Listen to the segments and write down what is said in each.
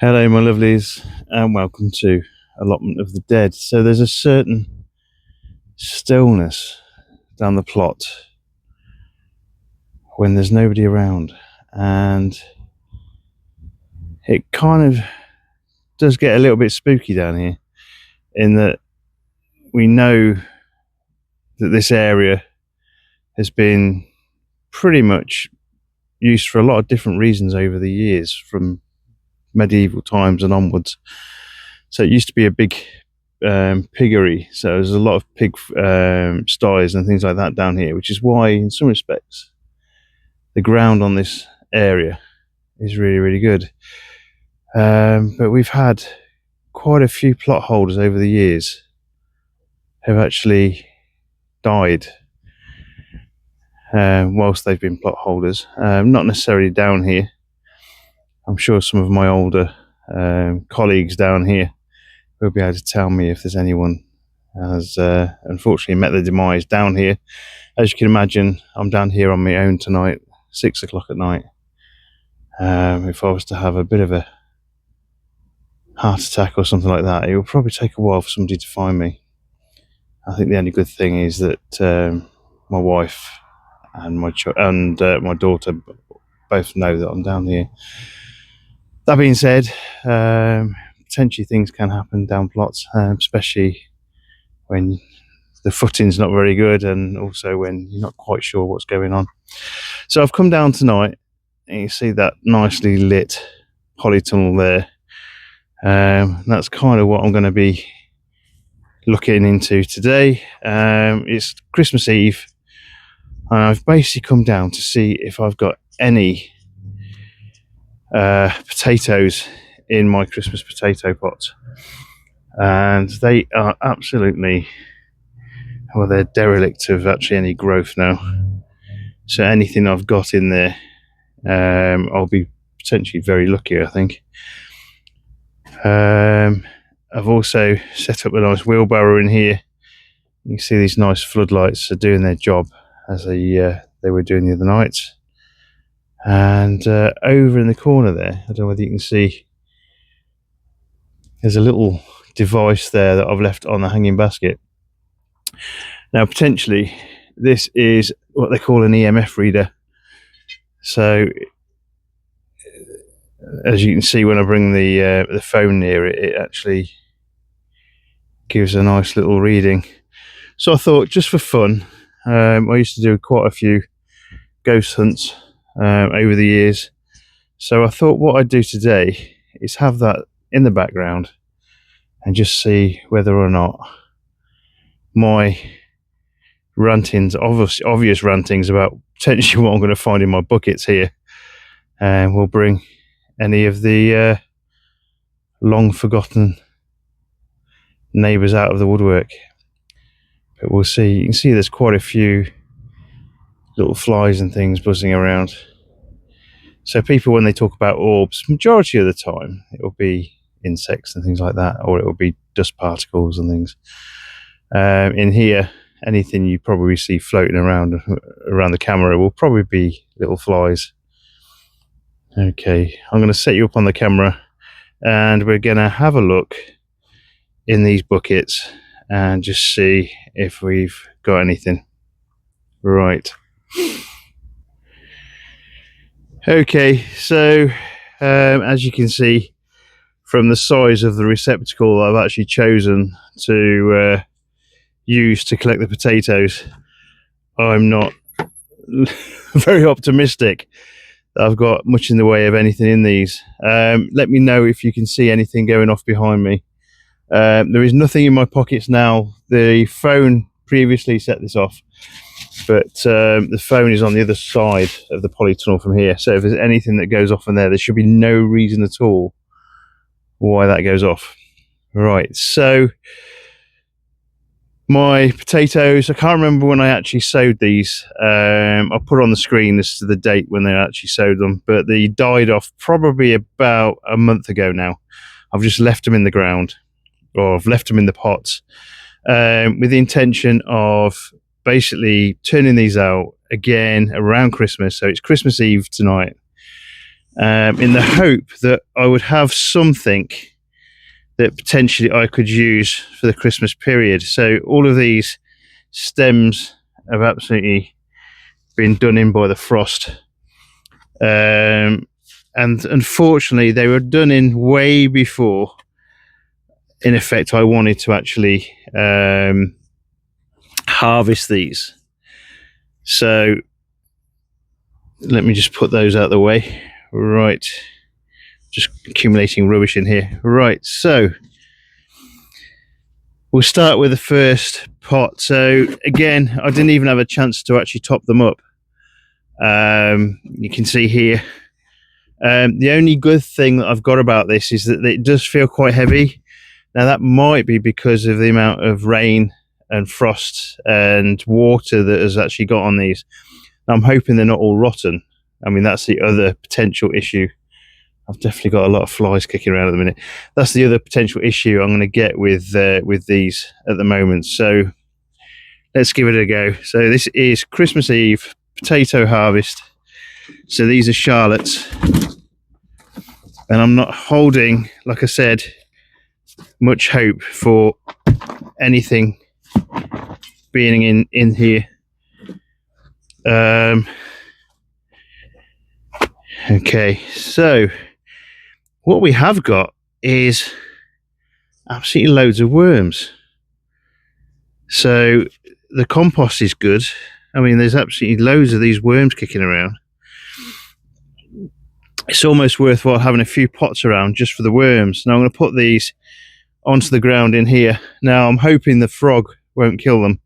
Hello, my lovelies, and welcome to Allotment of the Dead. So there's a certain stillness down the plot when there's nobody around, and it kind of does get a little bit spooky down here, in that we know that this area has been pretty much used for a lot of different reasons over the years, from medieval times and onwards. So it used to be a big piggery, so there's a lot of pig sties and things like that down here, which is why in some respects the ground on this area is really good. But we've had quite a few plot holders over the years have actually died whilst they've been plot holders, not necessarily down here. I'm sure some of my older colleagues down here will be able to tell me if there's anyone has unfortunately met their demise down here. As you can imagine, I'm down here on my own tonight, 6 o'clock at night. If I was to have a bit of a heart attack or something like that, it will probably take a while for somebody to find me. I think the only good thing is that my wife and my daughter both know that I'm down here. That being said, potentially things can happen down plots, especially when the footing's not very good, and also when you're not quite sure what's going on. So I've come down tonight, and you see that nicely lit polytunnel there. That's kind of what I'm going to be looking into today. It's Christmas Eve, and I've basically come down to see if I've got any potatoes in my Christmas potato pot, and they are absolutely, well, they're derelict of actually any growth now. So anything I've got in there, I'll be potentially very lucky, I think. I've also set up a nice wheelbarrow in here. You can see these nice floodlights are doing their job as they were doing the other night. And over in the corner there, I don't know whether you can see, there's a little device there that I've left on the hanging basket. Now potentially this is what they call an EMF reader. So as you can see, when I bring the phone near it, it actually gives a nice little reading. So I thought, just for fun, I used to do quite a few ghost hunts over the years. So I thought what I'd do today is have that in the background and just see whether or not my rantings, obvious rantings about potentially what I'm going to find in my buckets here, will bring any of the long forgotten neighbours out of the woodwork. But we'll see. You can see there's quite a few little flies and things buzzing around. So people, when they talk about orbs, majority of the time it will be insects and things like that, or it will be dust particles and things. In here, anything you probably see floating around the camera will probably be little flies. Okay, I'm going to set you up on the camera, and we're going to have a look in these buckets and just see if we've got anything. Right. Okay, so as you can see from the size of the receptacle I've actually chosen to use to collect the potatoes, I'm not very optimistic that I've got much in the way of anything in these. Let me know if you can see anything going off behind me. There is nothing in my pockets now. The phone previously set this off, but the phone is on the other side of the polytunnel from here, so if there's anything that goes off in there, there should be no reason at all why that goes off. Right, so my potatoes, I can't remember when I actually sowed these. I'll put on the screen as to the date when they actually sowed them, but they died off probably about a month ago now. I've just left them in the ground, or I've left them in the pots, with the intention of basically turning these out again around Christmas. So it's Christmas Eve tonight, in the hope that I would have something that potentially I could use for the Christmas period. So all of these stems have absolutely been done in by the frost. And unfortunately, they were done in way before, in effect, I wanted to actually harvest these. So let me just put those out of the way. Right. Just accumulating rubbish in here. Right. So we'll start with the first pot. So again, I didn't even have a chance to actually top them up. You can see here. The only good thing that I've got about this is that it does feel quite heavy. Now that might be because of the amount of rain and frost and water that has actually got on these. Now, I'm hoping they're not all rotten. I mean, that's the other potential issue. I've definitely got a lot of flies kicking around at the minute. That's the other potential issue I'm going to get with these at the moment. So let's give it a go. So this is Christmas Eve potato harvest. So these are Charlottes, and I'm not holding, like I said, much hope for anything being in here. Okay, so what we have got is absolutely loads of worms. So the compost is good. I mean, there's absolutely loads of these worms kicking around. It's almost worthwhile having a few pots around just for the worms. Now I'm going to put these onto the ground in here. Now I'm hoping the frog won't kill them,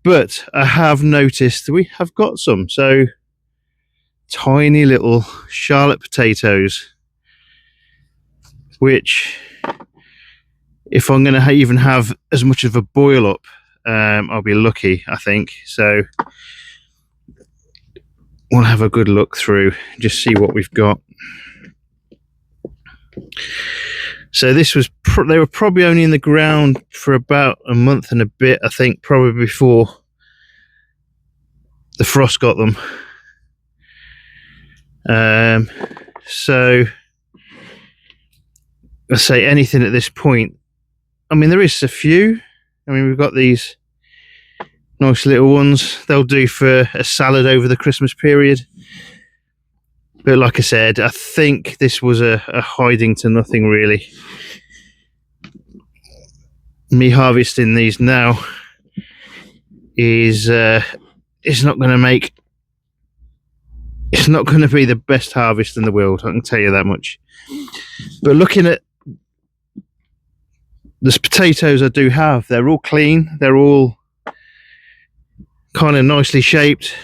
but I have noticed we have got some. So tiny little Charlotte potatoes, which if I'm going to even have as much of a boil up, I'll be lucky, I think. So we'll have a good look through, just see what we've got. So this was they were probably only in the ground for about a month and a bit, I think, probably before the frost got them. So let's say anything at this point. I mean, there is a few. I mean, we've got these nice little ones. They'll do for a salad over the Christmas period. But like I said, I think this was a hiding to nothing, really. Me harvesting these now is not going to make. It's not going to be the best harvest in the world, I can tell you that much. But looking at the potatoes I do have, they're all clean. They're all kind of nicely shaped.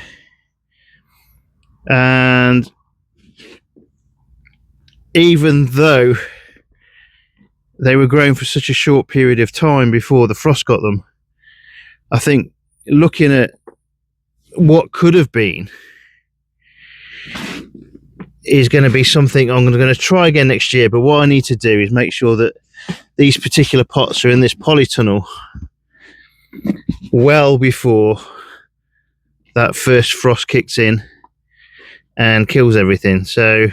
And even though they were grown for such a short period of time before the frost got them, I think looking at what could have been is going to be something I'm going to try again next year. But what I need to do is make sure that these particular pots are in this polytunnel well before that first frost kicks in and kills everything. So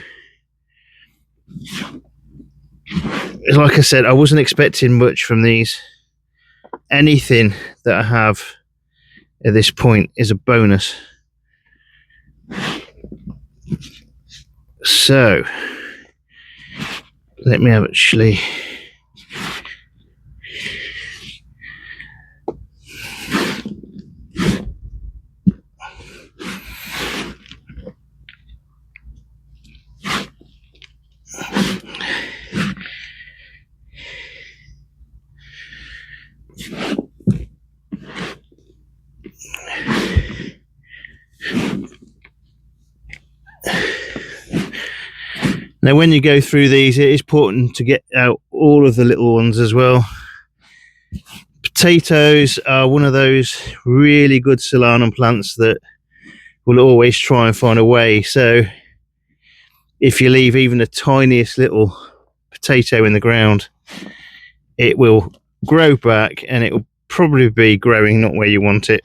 like I said, I wasn't expecting much from these. Anything that I have at this point is a bonus. So let me actually now, when you go through these, it is important to get out all of the little ones as well. Potatoes are one of those really good solanum plants that will always try and find a way. So if you leave even the tiniest little potato in the ground, it will grow back, and it will probably be growing not where you want it.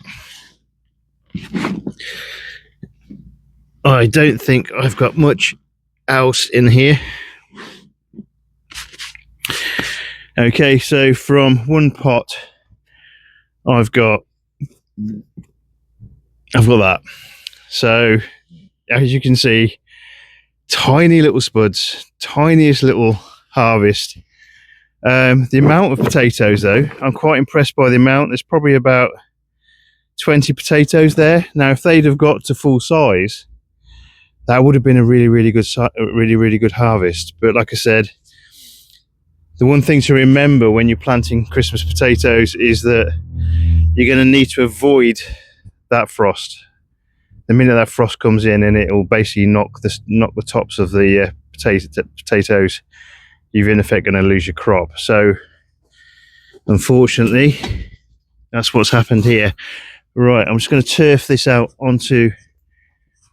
I don't think I've got much else in here. Okay, so from one pot I've got that. So as you can see, tiny little spuds, tiniest little harvest. The amount of potatoes though, I'm quite impressed by the amount. There's probably about 20 potatoes there. Now if they'd have got to full size, that would have been a really good harvest. But like I said, the one thing to remember when you're planting Christmas potatoes is that you're going to need to avoid that frost. The minute that frost comes in, and it will basically knock the tops of the potatoes, you're in effect going to lose your crop. So unfortunately, that's what's happened here. Right, I'm just going to turf this out onto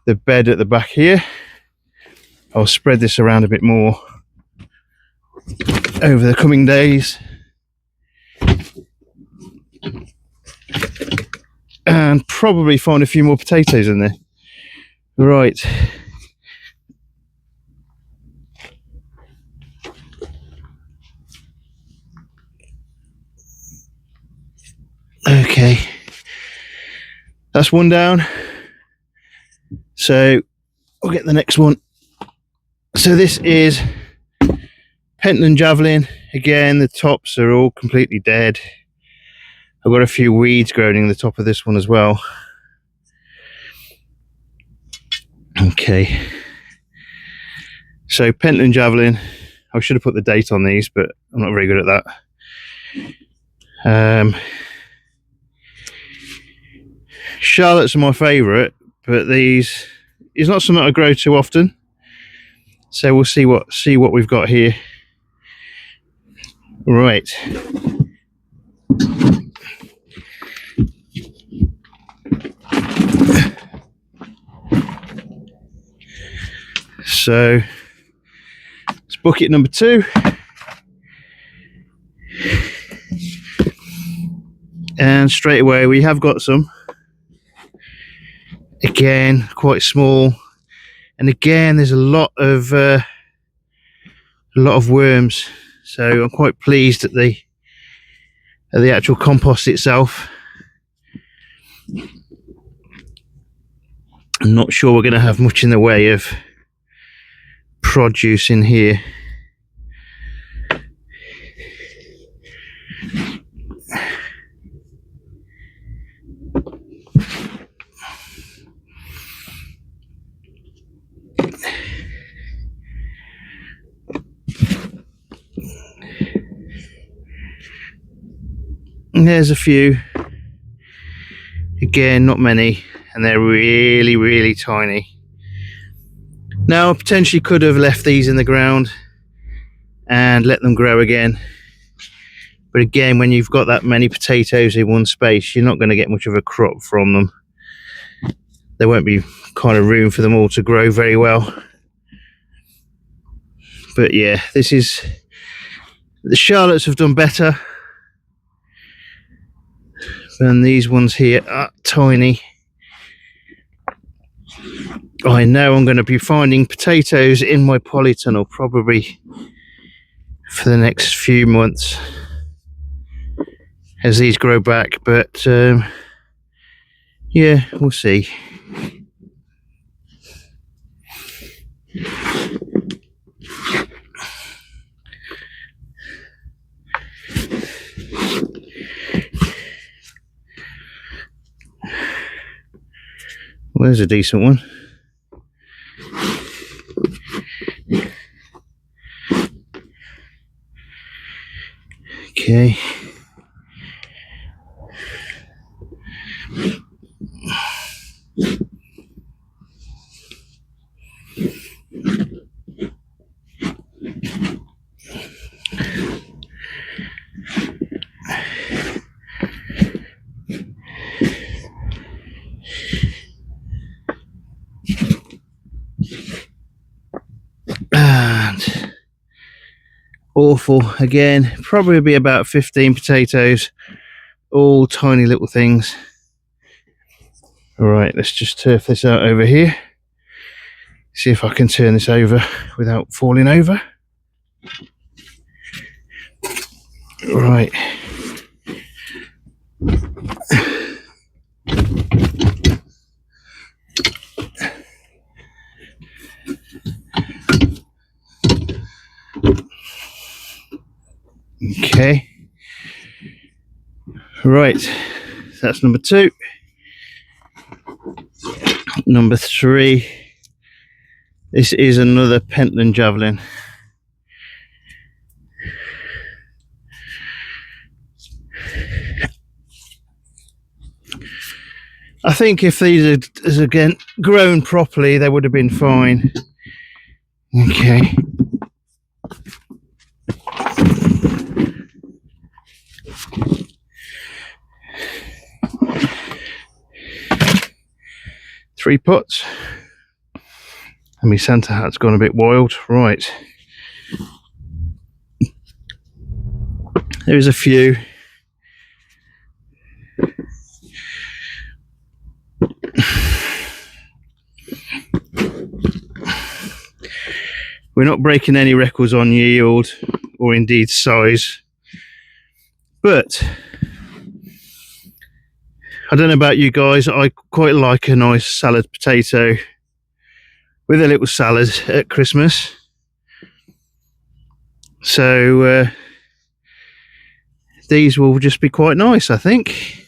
the bed at the back here. I'll spread this around a bit more over the coming days, and probably find a few more potatoes in there. Right. Okay. That's one down. So I'll get the next one. So this is Pentland Javelin. Again, the tops are all completely dead. I've got a few weeds growing in the top of this one as well. Okay. So Pentland Javelin. I should have put the date on these, but I'm not very good at that. Charlottes are my favourite, but these is not something I grow too often. So we'll see what we've got here. Right. So it's bucket number 2. And straight away we have got some. Again, quite small. And again, there's a lot of worms. So I'm quite pleased at the actual compost itself. I'm not sure we're going to have much in the way of produce in here. And there's a few. Again, not many, and they're really tiny. Now I potentially could have left these in the ground and let them grow again, but again, when you've got that many potatoes in one space, you're not going to get much of a crop from them. There won't be kind of room for them all to grow very well. But yeah, the Charlottes have done better than these ones here. Are tiny. I know I'm going to be finding potatoes in my polytunnel probably for the next few months as these grow back, but yeah, we'll see. Well, there's a decent one. Okay. And awful again, probably be about 15 potatoes, all tiny little things. All right, let's just turf this out over here. See if I can turn this over without falling over. Right. Okay. Right. That's number 2. Number 3. This is another Pentland javelin. I think if these had again grown properly, they would have been fine. Okay. Three pots. And my Santa hat's gone a bit wild. Right. There's a few. We're not breaking any records on yield or indeed size, but I don't know about you guys, I quite like a nice salad potato with a little salad at Christmas. So these will just be quite nice, I think.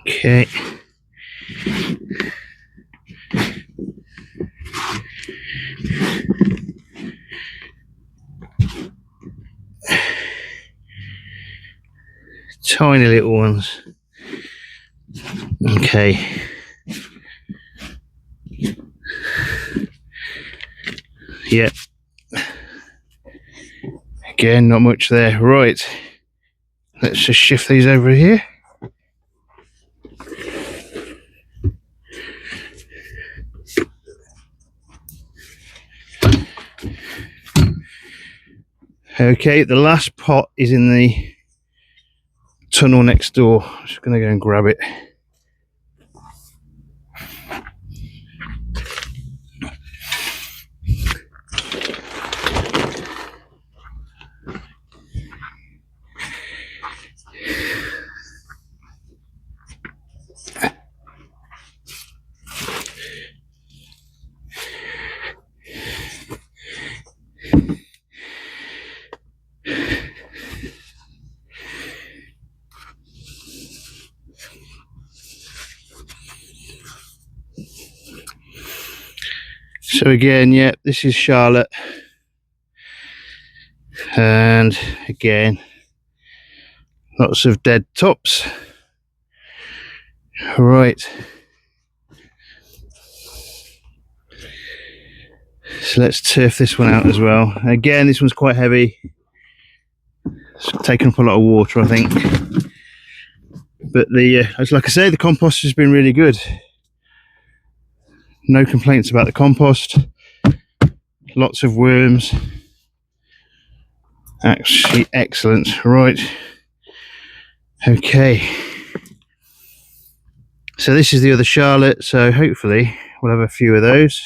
Okay. Tiny little ones. Okay. Yep. Again, not much there. Right. Let's just shift these over here. Okay, the last pot is in the tunnel next door. I'm just going to go and grab it. So again, yeah, this is Charlotte, and again, lots of dead tops. Right, so let's turf this one out as well. Again, this one's quite heavy. It's taken up a lot of water, I think, but as like I say, the compost has been really good. No complaints about the compost. Lots of worms. Actually excellent. Right, okay, so this is the other Charlotte, so hopefully we'll have a few of those.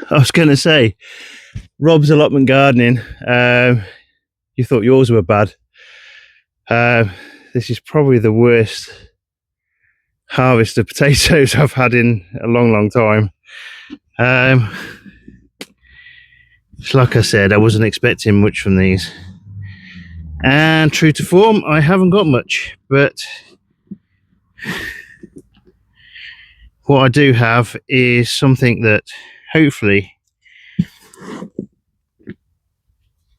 I was going to say, Rob's Allotment Gardening, you thought yours were bad. This is probably the worst harvest of potatoes I've had in a long time. Like I said, I wasn't expecting much from these, and true to form, I haven't got much, but what I do have is something that hopefully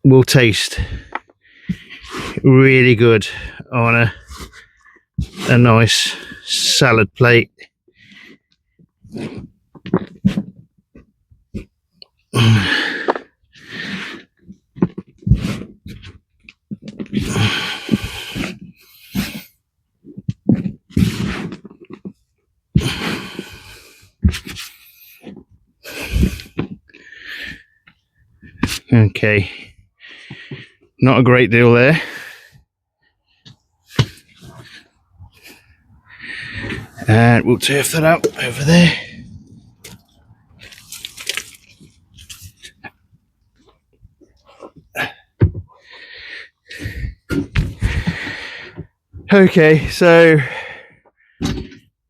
will taste really good on a nice salad plate. Okay, not a great deal there. And we'll turf that out over there. Okay, so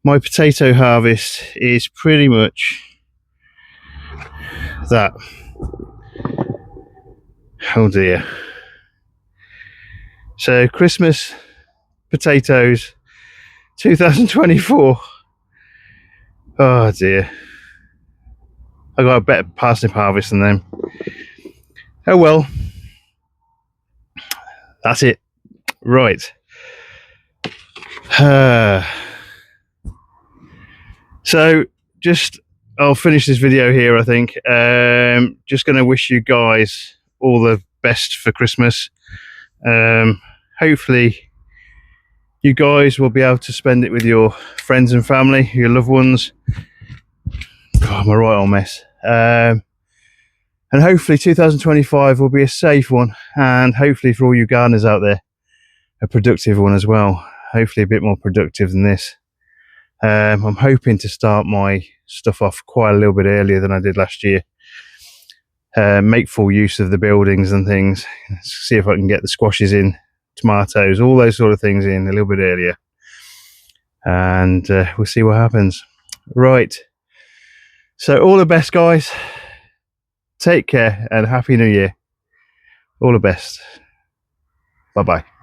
my potato harvest is pretty much that. Oh dear. So Christmas potatoes 2024. Oh dear. I got a better parsnip harvest than them. Oh well. That's it. Right. So just I'll finish this video here, I think. Just going to wish you guys all the best for Christmas. Hopefully you guys will be able to spend it with your friends and family, your loved ones. God, I'm a right old mess. And hopefully 2025 will be a safe one, and hopefully for all you gardeners out there, a productive one as well. Hopefully a bit more productive than this. I'm hoping to start my stuff off quite a little bit earlier than I did last year. Make full use of the buildings and things. See if I can get the squashes in, tomatoes, all those sort of things in a little bit earlier. And we'll see what happens. Right. So all the best, guys. Take care and Happy New Year. All the best. Bye-bye.